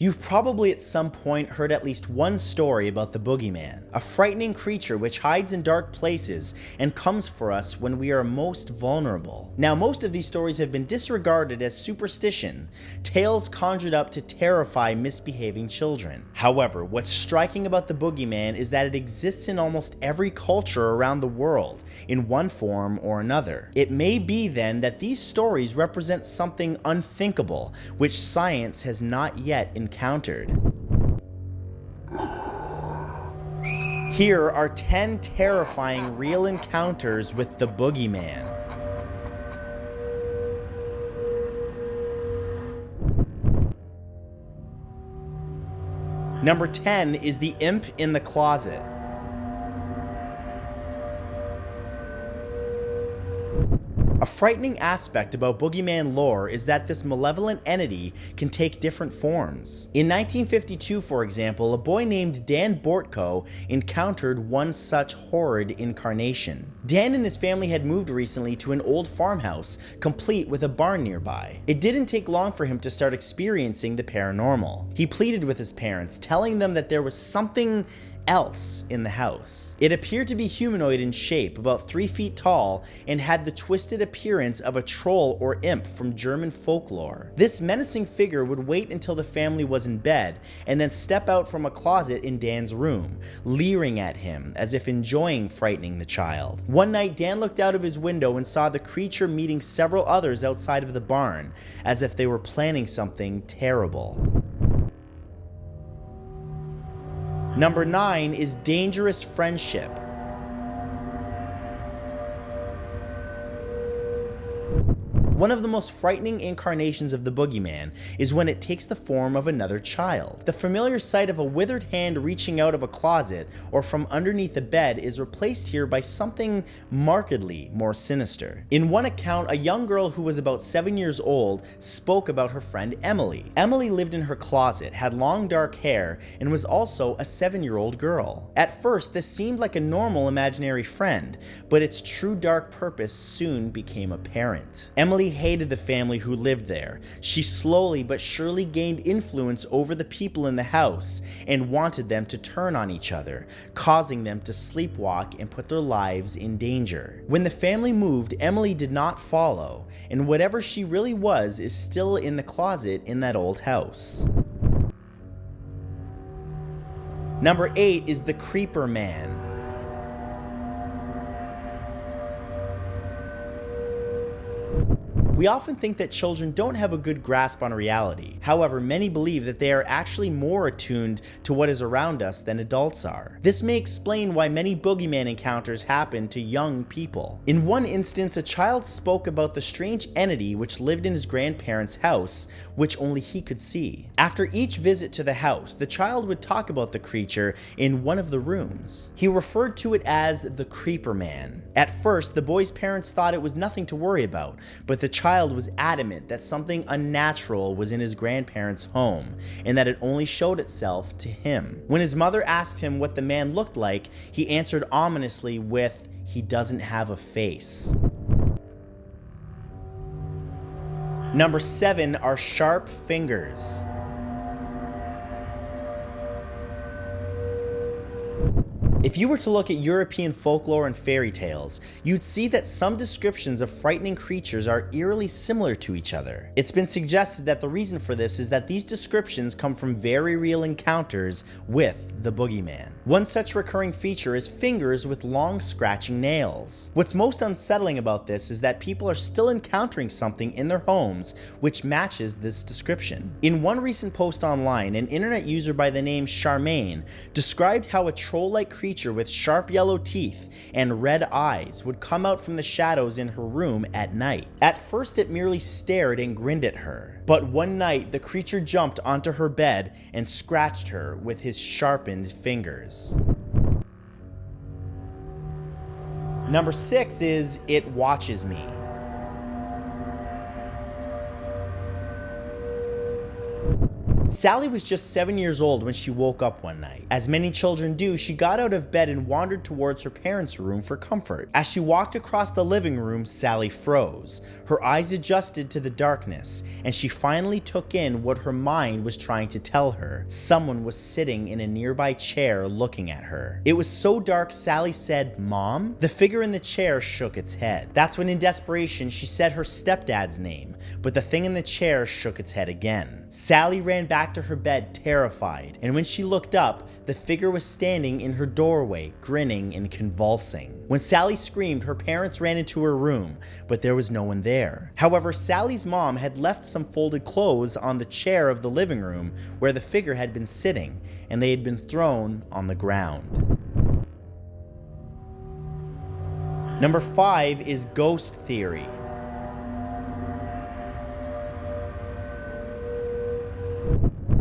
You've probably at some point heard at least one story about the Boogeyman, a frightening creature which hides in dark places and comes for us when we are most vulnerable. Now, most of these stories have been disregarded as superstition, tales conjured up to terrify misbehaving children. However, what's striking about the Boogeyman is that it exists in almost every culture around the world, in one form or another. It may be then that these stories represent something unthinkable, which science has not yet encountered. Here are 10 terrifying real encounters with the Boogeyman. Number 10 is the imp in the closet. A frightening aspect about Boogeyman lore is that this malevolent entity can take different forms. In 1952, for example, a boy named Dan Bortko encountered one such horrid incarnation. Dan and his family had moved recently to an old farmhouse, complete with a barn nearby. It didn't take long for him to start experiencing the paranormal. He pleaded with his parents, telling them that there was something else in the house. It appeared to be humanoid in shape, about 3 feet tall, and had the twisted appearance of a troll or imp from German folklore. This menacing figure would wait until the family was in bed, and then step out from a closet in Dan's room, leering at him as if enjoying frightening the child. One night, Dan looked out of his window and saw the creature meeting several others outside of the barn, as if they were planning something terrible. Number 9 is dangerous friendship. One of the most frightening incarnations of the Boogeyman is when it takes the form of another child. The familiar sight of a withered hand reaching out of a closet or from underneath a bed is replaced here by something markedly more sinister. In one account, a young girl who was about 7 years old spoke about her friend Emily. Emily lived in her closet, had long dark hair, and was also a 7-year-old girl. At first, this seemed like a normal imaginary friend, but its true dark purpose soon became apparent. Emily hated the family who lived there. She slowly but surely gained influence over the people in the house and wanted them to turn on each other, causing them to sleepwalk and put their lives in danger. When the family moved, Emily did not follow, and whatever she really was is still in the closet in that old house. Number 8 is the Creeper Man. We often think that children don't have a good grasp on reality. However, many believe that they are actually more attuned to what is around us than adults are. This may explain why many Boogeyman encounters happen to young people. In one instance, a child spoke about the strange entity which lived in his grandparents' house, which only he could see. After each visit to the house, the child would talk about the creature in one of the rooms. He referred to it as the Creeper Man. At first, the boy's parents thought it was nothing to worry about, but the child was adamant that something unnatural was in his grandparents' home, and that it only showed itself to him. When his mother asked him what the man looked like, he answered ominously with, "He doesn't have a face." Number 7 are sharp fingers. If you were to look at European folklore and fairy tales, you'd see that some descriptions of frightening creatures are eerily similar to each other. It's been suggested that the reason for this is that these descriptions come from very real encounters with the Boogeyman. One such recurring feature is fingers with long scratching nails. What's most unsettling about this is that people are still encountering something in their homes which matches this description. In one recent post online, an internet user by the name Charmaine described how a troll-like creature with sharp yellow teeth and red eyes would come out from the shadows in her room at night. At first, it merely stared and grinned at her, but one night the creature jumped onto her bed and scratched her with his sharpened fingers. Number 6 is It Watches Me. Sally was just 7 years old when she woke up one night. As many children do, she got out of bed and wandered towards her parents' room for comfort. As she walked across the living room, Sally froze. Her eyes adjusted to the darkness, and she finally took in what her mind was trying to tell her. Someone was sitting in a nearby chair looking at her. It was so dark, Sally said, "Mom?" The figure in the chair shook its head. That's when, in desperation, she said her stepdad's name, but the thing in the chair shook its head again. Sally ran back to her bed, terrified, and when she looked up, the figure was standing in her doorway, grinning and convulsing. When Sally screamed, her parents ran into her room, but there was no one there. However, Sally's mom had left some folded clothes on the chair of the living room where the figure had been sitting, and they had been thrown on the ground. Number 5 is ghost theory.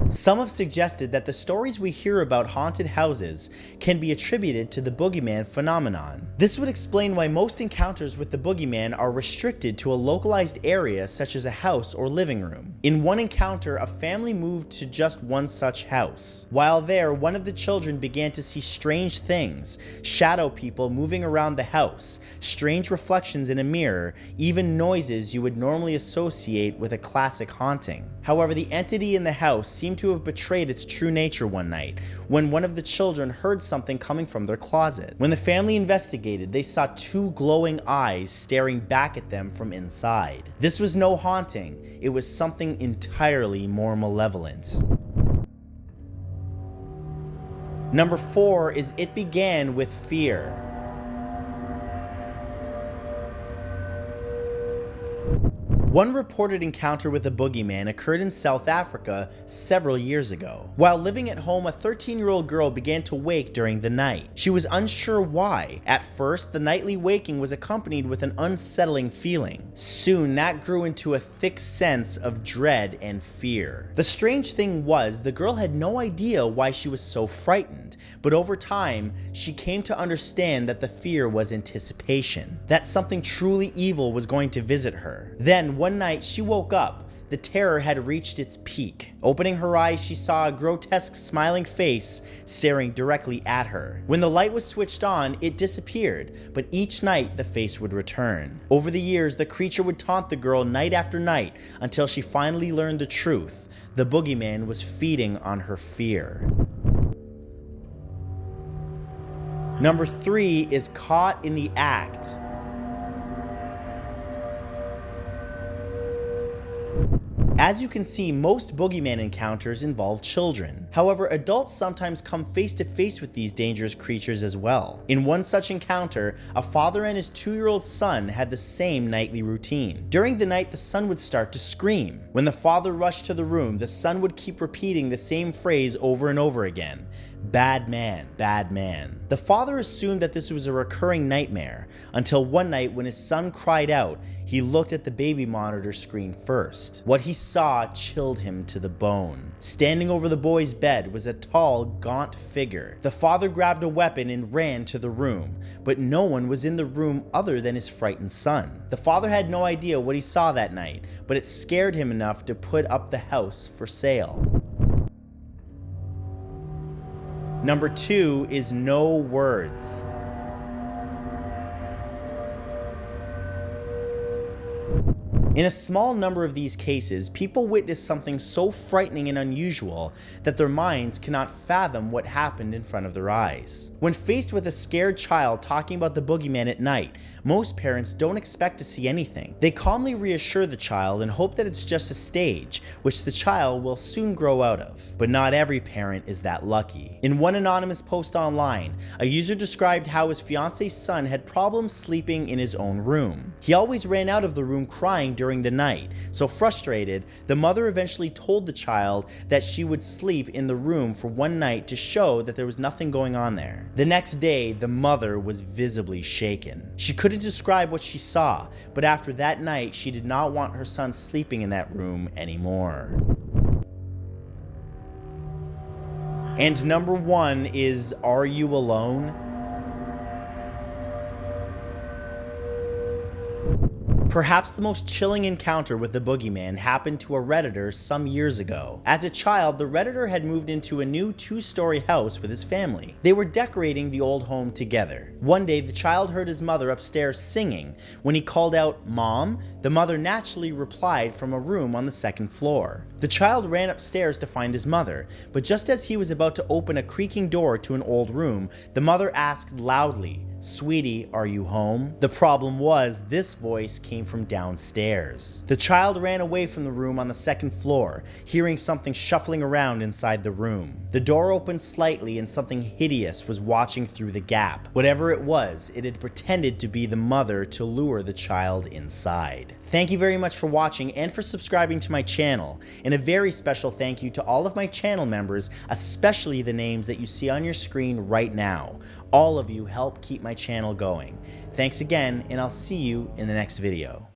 Some have suggested that the stories we hear about haunted houses can be attributed to the boogeyman phenomenon. This would explain why most encounters with the boogeyman are restricted to a localized area such as a house or living room. In one encounter, a family moved to just one such house. While there, one of the children began to see strange things, shadow people moving around the house, strange reflections in a mirror, even noises you would normally associate with a classic haunting. However, the entity in the house seemed to have betrayed its true nature one night when one of the children heard something coming from their closet. When the family investigated, they saw 2 glowing eyes staring back at them from inside. This was no haunting, it was something entirely more malevolent. Number 4 is it began with fear. One reported encounter with a boogeyman occurred in South Africa several years ago. While living at home, a 13-year-old girl began to wake during the night. She was unsure why. At first, the nightly waking was accompanied with an unsettling feeling. Soon, that grew into a thick sense of dread and fear. The strange thing was, the girl had no idea why she was so frightened, but over time, she came to understand that the fear was anticipation, that something truly evil was going to visit her. Then, one night, she woke up. The terror had reached its peak. Opening her eyes, she saw a grotesque smiling face staring directly at her. When the light was switched on, it disappeared, but each night the face would return. Over the years, the creature would taunt the girl night after night until she finally learned the truth. The boogeyman was feeding on her fear. Number 3 is caught in the act. As you can see, most boogeyman encounters involve children. However, adults sometimes come face to face with these dangerous creatures as well. In one such encounter, a father and his 2-year-old son had the same nightly routine. During the night, the son would start to scream. When the father rushed to the room, the son would keep repeating the same phrase over and over again. "Bad man, bad man." The father assumed that this was a recurring nightmare, until one night when his son cried out, he looked at the baby monitor screen first. What he saw chilled him to the bone. Standing over the boy's bed was a tall, gaunt figure. The father grabbed a weapon and ran to the room, but no one was in the room other than his frightened son. The father had no idea what he saw that night, but it scared him enough to put up the house for sale. Number 2 is no words. In a small number of these cases, people witness something so frightening and unusual that their minds cannot fathom what happened in front of their eyes. When faced with a scared child talking about the boogeyman at night, most parents don't expect to see anything. They calmly reassure the child and hope that it's just a stage, which the child will soon grow out of. But not every parent is that lucky. In one anonymous post online, a user described how his fiance's son had problems sleeping in his own room. He always ran out of the room crying during the night. So frustrated, the mother eventually told the child that she would sleep in the room for one night to show that there was nothing going on there. The next day, the mother was visibly shaken. She couldn't describe what she saw, but after that night, she did not want her son sleeping in that room anymore. And number 1 is, are you alone? Perhaps the most chilling encounter with the boogeyman happened to a Redditor some years ago. As a child, the Redditor had moved into a new 2-story house with his family. They were decorating the old home together. One day, the child heard his mother upstairs singing. When he called out, "Mom," the mother naturally replied from a room on the second floor. The child ran upstairs to find his mother, but just as he was about to open a creaking door to an old room, the mother asked loudly, "Sweetie, are you home?" The problem was, this voice came from downstairs. The child ran away from the room on the second floor, hearing something shuffling around inside the room. The door opened slightly and something hideous was watching through the gap. Whatever it was, it had pretended to be the mother to lure the child inside. Thank you very much for watching and for subscribing to my channel, and a very special thank you to all of my channel members, especially the names that you see on your screen right now. All of you help keep my channel going. Thanks again, and I'll see you in the next video.